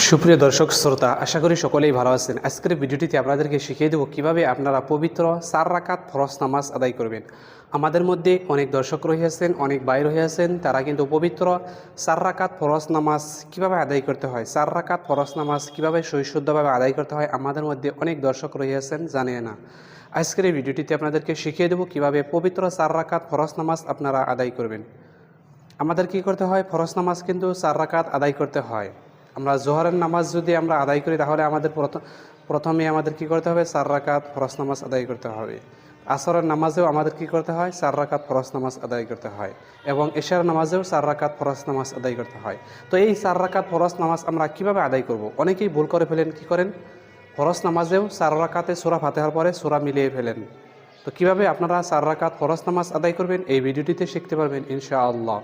সুপ্রিয় দর্শক শ্রোতা, আশা করি সকলেই ভালো আছেন। আজকের ভিডিওটিতে আপনাদেরকে শিখিয়ে দেব কিভাবে আপনারা পবিত্র 4 রাকাত ফরজ নামাজ আদায় করবেন। আমাদের মধ্যে অনেক দর্শক রয়েছেন, অনেক ভাই রয়েছেন, তারা কিন্তু পবিত্র 4 রাকাত ফরজ নামাজ কিভাবে আদায় করতে হয়, 4 রাকাত ফরজ নামাজ কিভাবে সহিশুদ্ধভাবে আদায় করতে হয়, আমাদের মধ্যে অনেক দর্শক রয়েছেন জানে না। আজকের এই ভিডিওটিতে আপনাদেরকে শিখিয়ে দেব কিভাবে পবিত্র 4 রাকাত ফরজ নামাজ আপনারা আদায় করবেন। আমাদের কি করতে হয়, ফরজ নামাজ কিন্তু 4 রাকাত আদায় করতে হয়। আমরা জোহরের নামাজ যদি আমরা আদায় করি তাহলে আমাদের প্রথমে আমাদের কি করতে হবে, 4 রাকাত ফরজ নামাজ আদায় করতে হবে। আসরের নামাজেও আমাদের কি করতে হয়, 4 রাকাত ফরজ নামাজ আদায় করতে হয়, এবং এশার নামাজেও 4 রাকাত ফরজ নামাজ আদায় করতে হয়। তো এই 4 রাকাত ফরজ নামাজ আমরা কিভাবে আদায় করব? অনেকেই ভুল করে ফেলেন। কি করেন, ফরজ নামাজেও 4 রাকাতে সূরা ফাতিহার পরে সূরা মিলিয়ে ফেলেন। তো কিভাবে আপনারা 4 রাকাত ফরজ নামাজ আদায় করবেন এই ভিডিওটিতে শিখতে পারবেন ইনশাআল্লাহ।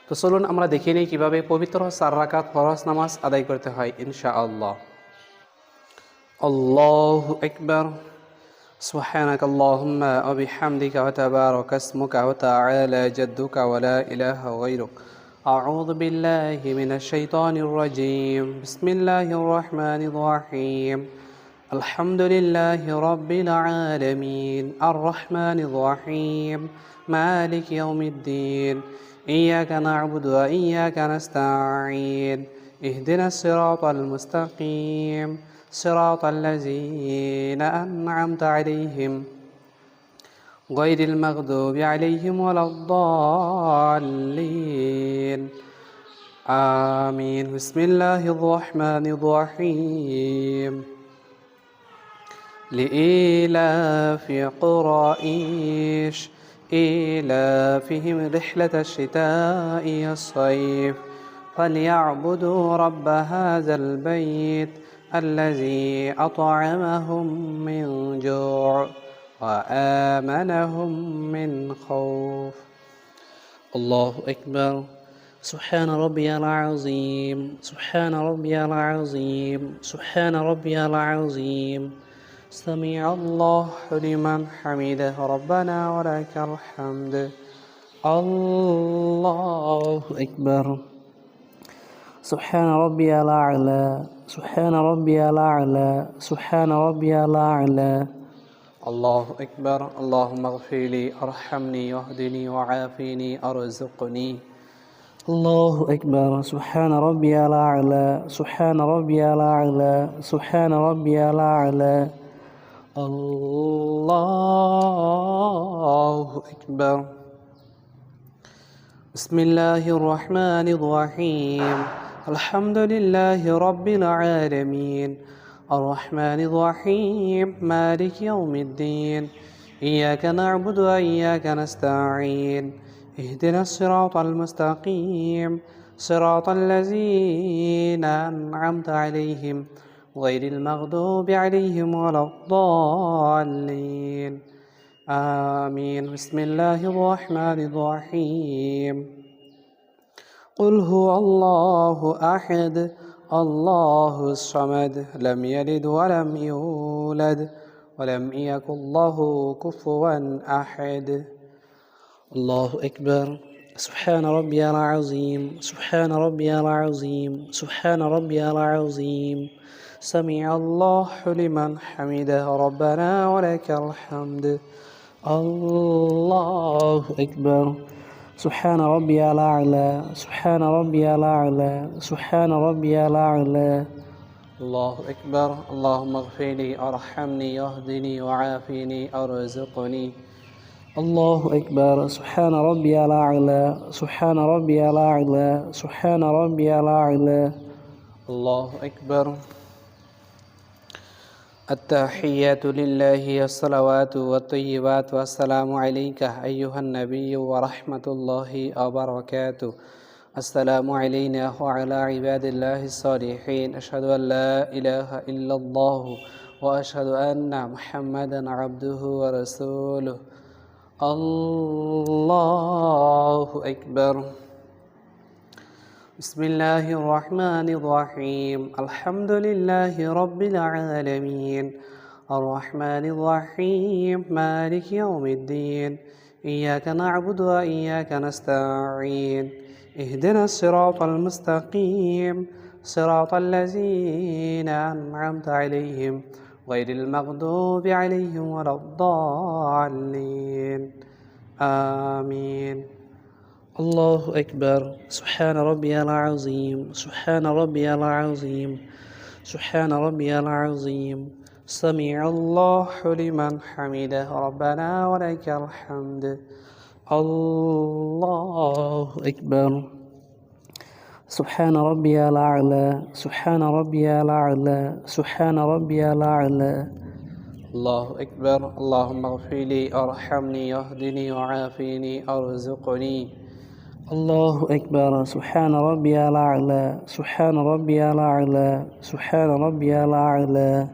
তো চলুন আমরা দেখে নিই কীভাবে পবিত্র 4 রাকাত ফরজ নামাজ আদায় করতে হয় ইনশাআল্লাহ। আল্লাহু আকবার। সুবহানাক আল্লাহুম্মা ওয়া বিহামদিকা ওয়া তাবারাকা ইসমুকা ওয়া তাআলা জাদ্দুকা ওয়া লা ইলাহা গায়রুক। আউযু বিল্লাহি মিনাশ শাইতানির রাজীম। বিসমিল্লাহির রাহমানির রাহিম। আলহামদুলিল্লাহি রাব্বিল আলামিন আর রাহমানির রাহিম মালিকি ইয়াউমিদ্দিন। إياك نعبد وإياك نستعين اهدنا الصراط المستقيم صراط الذين أنعمت عليهم غير المغضوب عليهم ولا الضالين آمين. بسم الله الرحمن الرحيم. لإيلاف قريش إيلافهم رحلة الشتاء والصيف فليعبدوا رب هذا البيت الذي أطعمهم من جوع وآمنهم من خوف. الله أكبر. سبحان ربي العظيم. سبحان ربي العظيم. سبحان ربي العظيم. سمع الله لمن حمده ربنا ولك الحمد. الله أكبر. سبحان ربي الأعلى. سبحان ربي الأعلى. سبحان ربي الأعلى. الله أكبر. اللهم اغفر لي ارحمني واهدني وعافني ارزقني. الله أكبر. سبحان ربي الأعلى. سبحان ربي الأعلى. سبحان ربي الأعلى. الله أكبر. بسم الله الرحمن الرحيم. الحمد لله رب العالمين الرحمن الرحيم مالك يوم الدين. إياك نعبد وإياك نستعين اهدنا الصراط المستقيم صراط الذين أنعمت عليهم غير المغضوب عليهم ولا الضالين آمين. بسم الله الرحمن الرحيم. قل هو الله أحد الله الصمد لم يلد ولم يولد ولم يكن له كفوا أحد. الله أكبر. سبحان ربي العظيم. سبحان ربي العظيم. سبحان ربي العظيم. سمع الله لمن حمده ربنا ولك الحمد. الله أكبر. سبحان ربي الأعلى. سبحان ربي الأعلى. سبحان ربي الأعلى. الله أكبر. اللهم اغفر لي ارحمني واهدني وعافني ارزقني. الله أكبر. سبحان ربي الأعلى. سبحان ربي الأعلى. سبحان ربي الأعلى. الله أكبر. التحيات لله الصلوات والطيبات والسلام عليك أيها النبي ورحمة الله وبركاته. السلام علينا وعلى عباد الله الصالحين. أشهد أن لا إله إلا الله وأشهد أن محمدا عبده ورسوله. الله أكبر. بسم الله الرحمن الرحيم. الحمد لله رب العالمين الرحمن الرحيم مالك يوم الدين. إياك نعبد وإياك نستعين اهدنا الصراط المستقيم صراط الذين أنعمت عليهم غير المغضوب عليهم ولا الضالين آمين الله أكبر سبحان ربي العظيم سبحان ربي العظيم سبحان ربي العظيم سمع الله لمن حمده ربنا ولك الحمد الله أكبر سبحان ربي الأعلى سبحان ربي الأعلى سبحان ربي الأعلى الله أكبر اللهم اغفر لي أرحمني اهدني وعافيني أرزقني الله أكبر سبحان ربي الأعلى سبحان ربي الأعلى سبحان ربي الأعلى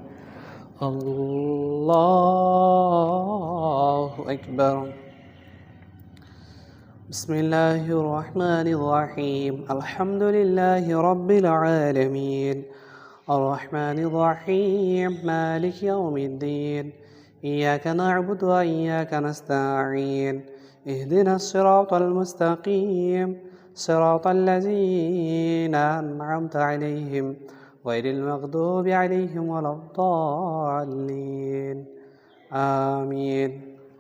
الله أكبر بسم الله الرحمن الرحيم الحمد لله رب العالمين الرحمن الرحيم مالك يوم الدين إياك نعبد وإياك نستعين اهدنا الصراط المستقيم صراط الذين أنعمت عليهم غير المغضوب عليهم ولا الضالين آمين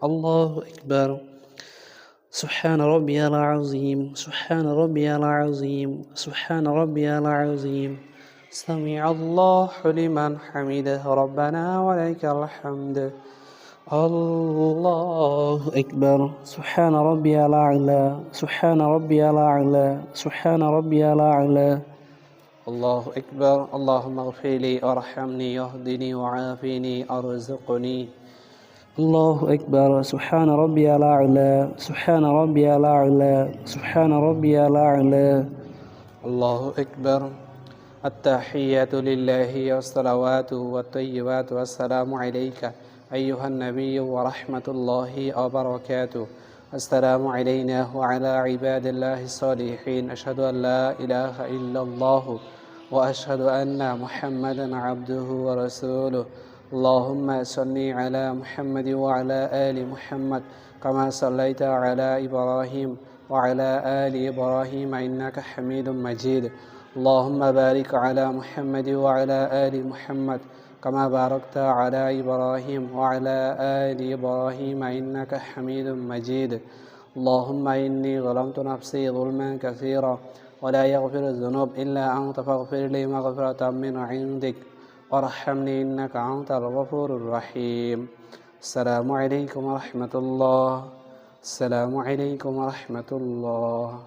الله أكبر سبحان ربي العظيم سبحان ربي العظيم سبحان ربي العظيم سمع الله لمن حمده ربنا ولك الحمد الله أكبر سبحان ربي الأعلى سبحان ربي الأعلى سبحان ربي الأعلى الله أكبر اللهم اغفر لي وارحمني واهدني وعافني أرزقني الله أكبر سبحان ربي الأعلى سبحان ربي الأعلى سبحان ربي الأعلى الله أكبر التحيات لله والصلوات والطيبات والسلام عليك أيها النبي ورحمة الله وبركاته السلام علينا وعلى عباد الله الصالحين أشهد أن لا إله إلا الله وأشهد أن محمدا عبده ورسوله اللهم صل على محمد وعلى آل محمد كما صليت على إبراهيم وعلى آل إبراهيم إنك حميد مجيد اللهم بارك على محمد وعلى آل محمد كما باركت على إبراهيم وعلى آل إبراهيم إنك حميد مجيد اللهم إني ظلمت نفسي ظلما كثيرا ولا يغفر الذنوب إلا أنت فاغفر لي مغفرة من عندك وارحمني إنك أنت الغفور الرحيم السلام عليكم ورحمة الله السلام عليكم ورحمة الله